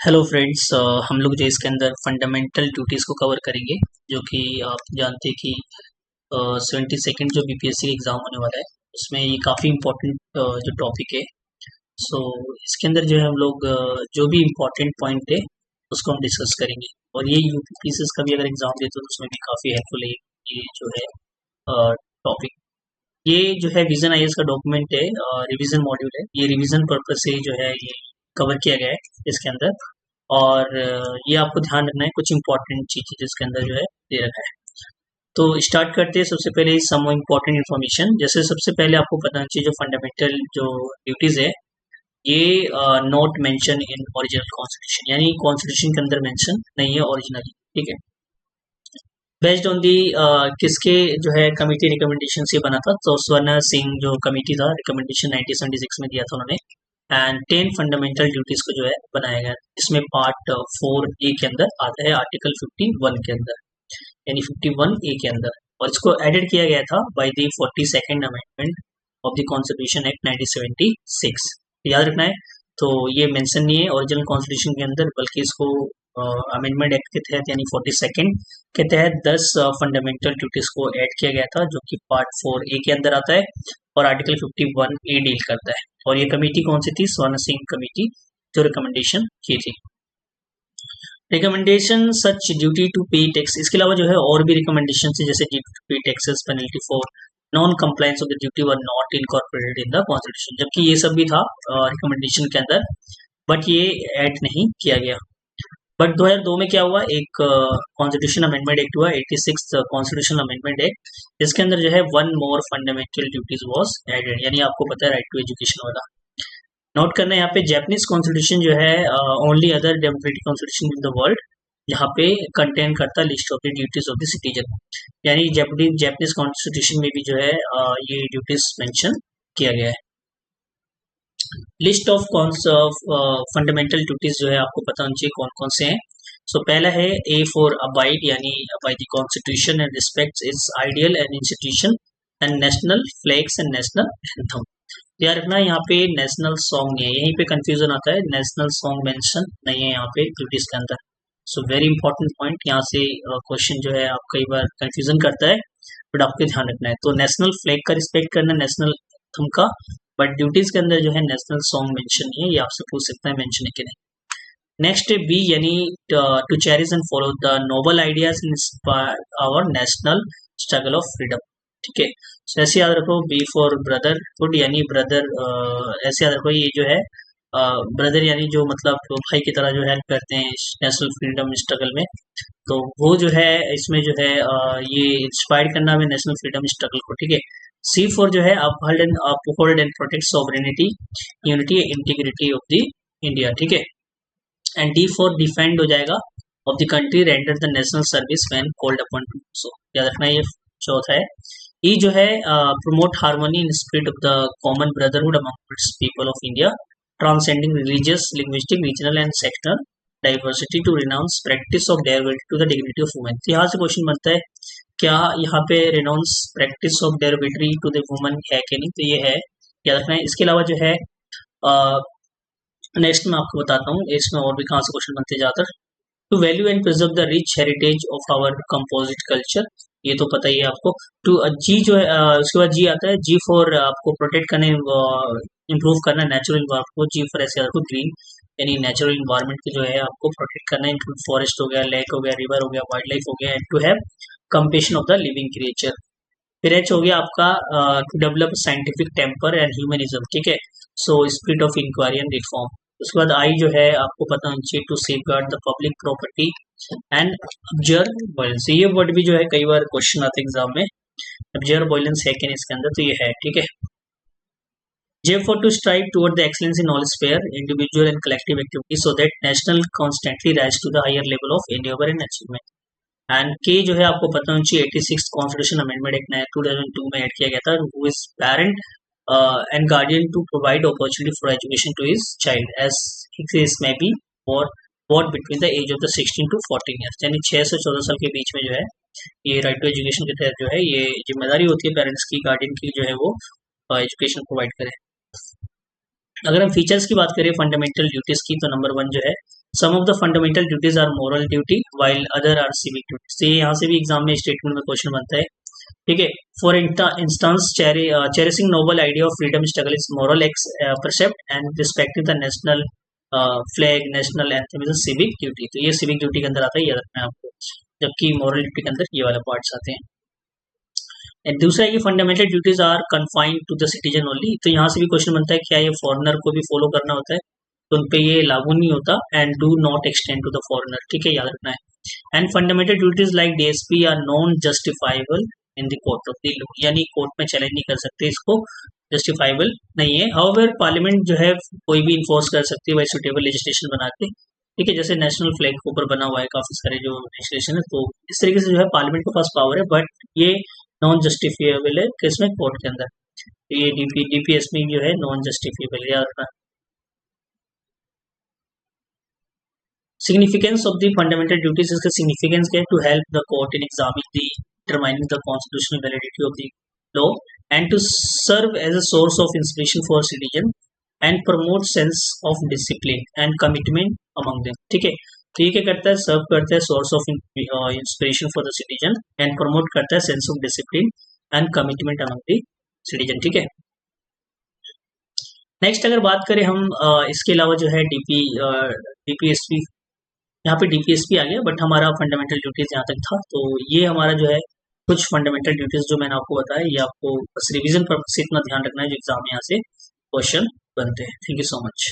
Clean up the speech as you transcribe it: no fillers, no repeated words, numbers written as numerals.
Hello friends, हम लोग जो इसके अंदर फंडामेंटल ड्यूटीज़ को कवर करेंगे, जो कि आप जानते हैं कि 72nd जो बीपीएससी एग्ज़ाम होने वाला है उसमें ये काफ़ी इम्पोर्टेंट जो टॉपिक है। सो इसके अंदर जो है हम लोग जो भी इम्पोर्टेंट पॉइंट है उसको हम डिस्कस करेंगे। और ये यूपीएससी का भी अगर एग्ज़ाम देते हो तो उसमें भी काफ़ी हेल्पफुल है ये जो है टॉपिक। ये जो है विजन आईएएस का डॉक्यूमेंट है, रिवीजन मॉड्यूल है। ये रिवीजन पर्पज से जो है ये कवर किया गया है इसके अंदर। और ये आपको ध्यान रखना है, कुछ इंपॉर्टेंट चीजें जिसके अंदर जो है दे रखा है। तो स्टार्ट करते हैं सबसे पहले सम इम्पोर्टेंट इन्फॉर्मेशन। जैसे सबसे पहले आपको पता होना चाहिए जो फंडामेंटल जो ड्यूटीज है ये not mention in original constitution, यानी कॉन्स्टिट्यूशन के अंदर मेंशन नहीं है ओरिजिनली। ठीक है, बेस्ड ऑन दी किसके जो है कमिटी रिकमेंडेशन से बना था, तो स्वर्ण सिंह जो कमिटी था रिकमेंडेशन 1976 में दिया था उन्होंने। एंड 10 फंडामेंटल ड्यूटीज को जो है बनाया गया, इसमें पार्ट 4A के अंदर आता है आर्टिकल 51 के अंदर, यानी 51A के अंदर। और इसको एडिट किया गया था by the 42nd amendment of the constitution act 1976। याद रखना है, तो ये मेंशन नहीं है ओरिजिनल कॉन्स्टिट्यूशन के अंदर, बल्कि इसको अमेंडमेंट एक्ट के तहत यानी 42nd के तहत 10 फंडामेंटल ड्यूटीज को ऐड किया गया था, जो कि पार्ट 4A के अंदर आता है और आर्टिकल 51A डील करता है। और ये कमेटी कौन सी थी? स्वर्ण सिंह कमेटी जो रिकमेंडेशन की थी। रिकमेंडेशन सच ड्यूटी टू पे टैक्स, इसके अलावा जो है और भी रिकमेंडेशन है, जैसे ड्यूटी टू पे taxes, penalty for non compliance of the duty were not incorporated in the constitution, जबकि ये सब भी था रिकमेंडेशन के अंदर, बट ये ऐड नहीं किया गया। बट 2002 में क्या हुआ, एक कॉन्स्टिट्यूशन अमेंडमेंट एक्ट हुआ, 86th कॉन्स्टिट्यूशन अमेंडमेंट एक्ट, जिसके अंदर जो है one more fundamental duties was added, यानी आपको पता है राइट टू एजुकेशन वाला। नोट करना है यहाँ पे, जापानीज कॉन्स्टिट्यूशन जो है only other democratic constitution in the world यहाँ पे कंटेन करता list of the duties of the citizen, यानी जापानीज कॉन्स्टिट्यूशन में भी जो है ये ड्यूटीज मेंशन किया गया है। लिस्ट ऑफ फंडामेंटल ड्यूटीज जो है आपको पता होना चाहिए कौन कौन से हैं। सो पहला है A फॉर अबाइड, यानी by the constitution and respects it's ideal and institution and national flags and national anthem. याद रखना यहाँ पे नेशनल सॉन्ग नहीं है, यहीं पे कंफ्यूजन आता है, नेशनल सॉन्ग मेंशन नहीं है यहाँ पे ड्यूटीज के अंदर। सो वेरी इंपॉर्टेंट पॉइंट, यहाँ से क्वेश्चन जो है आप कई बार कंफ्यूजन करता है, बट आपको ध्यान रखना है। तो नेशनल फ्लैग का रिस्पेक्ट करना, नेशनल एंथम का, बट ड्यूटीज के अंदर जो है नेशनल सॉन्ग मेंशन नहीं है, ये आपसे पूछ सकता है मेंशन है कि नहीं। नेक्स्ट है बी, यानी to cherish and follow the noble ideas inspire our national struggle of freedom. ठीक है, तो ऐसे याद रखो, बी फॉर ब्रदरहुड, यानी ब्रदर, ऐसे याद रखो ये जो है ब्रदर यानी जो मतलब भाई की तरह जो हेल्प करते हैं नेशनल फ्रीडम स्ट्रगल में, तो वो जो है इसमें जो है ये इंस्पायर करना है नेशनल फ्रीडम स्ट्रगल को। ठीक है, सी फॉर जो है uphold and protect sovereignty, unity, integrity of the India. ठीक है, एंड डी फॉर डिफेंड हो जाएगा of the country, render the national service when called upon to. So याद रखना ये चौथा है। ई जो है promote harmony in spirit of the common brotherhood among people of India, transcending religious, linguistic, regional and sectional diversity, to renounce practice of derivative to the dignity of women. यहाँ से question बनता है, क्या यहाँ पे renounce practice of derogatory to the woman है कि नहीं, तो ये है, याद रखना है। इसके अलावा जो है नेक्स्ट मैं आपको बताता हूँ इसमें और भी कहाँ से क्वेश्चन बनते जाकर। To value and preserve the rich heritage of our composite culture, ये तो पता ही है आपको। टू जी जो है उसके बाद जी आता है, जी फॉर आपको प्रोटेक्ट करने, इम्प्रूव करना नेचुरल इन्वायरमेंट को, जी फॉर ऐसे आपको ग्रीन, यानी नेचुरल इन्वायरमेंट की जो है आपको प्रोटेक्ट करना है, इंक्लूड फॉरेस्ट हो गया, लेक हो गया, रिवर हो गया, वाइल्ड लाइफ हो गया, and to have compassion of the living creature. फिर एच हो गया आपका to develop scientific temper and humanism. ठीक है, so spirit of inquiry and reform. उसके बाद आई जो है आपको पता होना चाहिए, to safeguard the public property and observe violence. ये वर्ड भी जो है कई बार क्वेश्चन आते हैं एग्जाम में, ऑब्जर्व वायलेंस है कि नहीं इसके अंदर, तो ये है। ठीक है, J for to strive toward the excellence in knowledge sphere, individual and collective activity, so that national constantly rise to the higher level of endeavour and achievement. And K जो है आपको पता होना चाहिए, 86 कॉन्स्टिट्यूशन अमेंडमेंट एक्ट 2002 में add किया गया था, who is parent and guardian to provide opportunity for education to his child as his may be or ward between the age of the 16 to 14 years, यानी 6 से 14 साल के बीच में जो है ये राइट टू एजुकेशन के तहत जो है ये जिम्मेदारी होती है पेरेंट्स की, गार्डियन की, जो है वो एजुकेशन प्रोवाइड करें। अगर हम फीचर्स की बात करें फंडामेंटल ड्यूटीज की, तो नंबर 1 जो है some of the fundamental duties are moral duty while other are civic duties. तो ये यहाँ से भी एग्जाम में स्टेटमेंट में क्वेश्चन बनता है, ठीक है। For instance cherishing noble idea of freedom struggle is moral precept and respecting the national flag national anthem is a civic duty. तो ये सिविक ड्यूटी के अंदर आता है, याद रखना है आपको, जबकि मोरल ड्यूटी के अंदर ये वाले पार्ट्स आते हैं। एंड दूसरा ये fundamental duties are confined to the citizen only. तो यहाँ से भी क्वेश्चन बनता है क्या ये फॉरेनर को भी फॉलो करना होता है, तो उन पे ये लागू नहीं होता। And do not extend to the foreigner, ठीक है, याद रखना है। And fundamental duties like DSP are non justifiable in the court of the law, यानी कोर्ट में चैलेंज नहीं कर सकते, इसको जस्टिफाइबल नहीं है। हाउएवर पार्लियामेंट जो है कोई भी इन्फोर्स कर सकती है बाई सुटेबल लेजिस्लेशन बना के, ठीक है। जैसे नेशनल फ्लैग के ऊपर बना हुआ है काफी सारे जो लेजिस्लेशन है, तो इस तरीके से जो है पार्लियामेंट के पास पावर है, बट ये नॉन जस्टिफिएबल है किसमें, कोर्ट के अंदर। तो ये डीपीएस में जो है नॉन जस्टिफिएबल, याद रखना। Significance of the fundamental duties, इसका सिग्निफिकेंस क्या है, to help the court in examining the determining the constitutional validity of the law and to serve as a source of inspiration for citizen and promote sense of discipline and commitment among them, ठीक है। तो ये क्या करता है, सर्व करता है source of inspiration for the citizen and promote करता है sense of discipline and commitment among the citizen, ठीक है। नेक्स्ट अगर बात करें हम इसके अलावा जो है डीपीएसपी, यहाँ पे डीपीएसपी आ गया, बट हमारा फंडामेंटल ड्यूटीज यहाँ तक था। तो ये हमारा जो है कुछ फंडामेंटल ड्यूटीज जो मैंने आपको बताया, ये आपको बस रिवीजन पर्पज से इतना ध्यान रखना है जो एग्जाम में यहाँ से क्वेश्चन बनते हैं। Thank you so much.